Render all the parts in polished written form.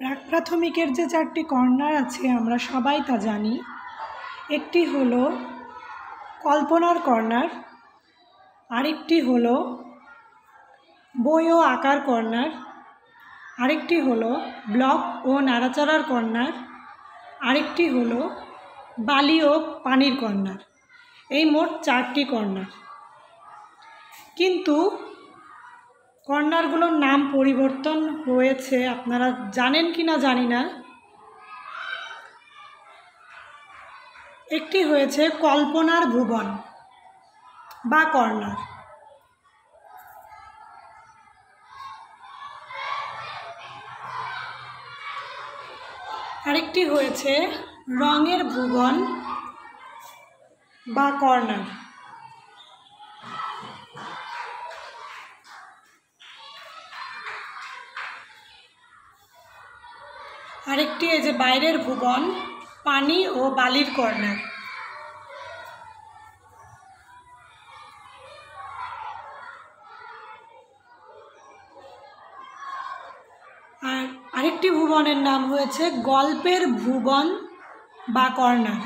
প্রাক প্রাথমিকের যে 4টি কর্নার আছে আমরা সবাই তা জানি। একটি হলো কল্পনার কর্নার, আরেকটি হলো বই ও আঁকার কর্নার, আরেকটি হলো ব্লক ও নাড়াচাড়ার কর্নার, আরেকটি হলো বালি ও পানির কর্নার। এই মোট 4টি কর্নার। কিন্তু কর্নারগুলোর নাম পরিবর্তন হয়েছে, আপনারা জানেন কি না জানি না। একটি হয়েছে কল্পনার ভুবন বা কর্নার, আরেকটি হয়েছে রঙের ভুবন বা কর্নার, আরেকটি এই যে বাইরের ভুবন, পানি ও বালির কর্নার। আর আরেকটি ভুবনের নাম হয়েছে গল্পের ভুবন বা কর্নার।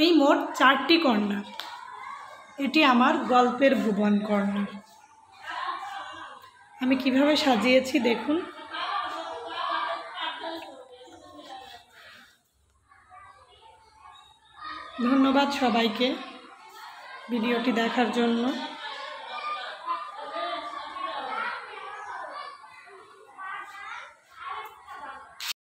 এই মোট 4টি কর্নার। এটি আমার গল্পের ভুবন কর্নার। আমি কিভাবে সাজিয়েছি দেখুন। ধন্যবাদ সবাইকে ভিডিওটি দেখার জন্য।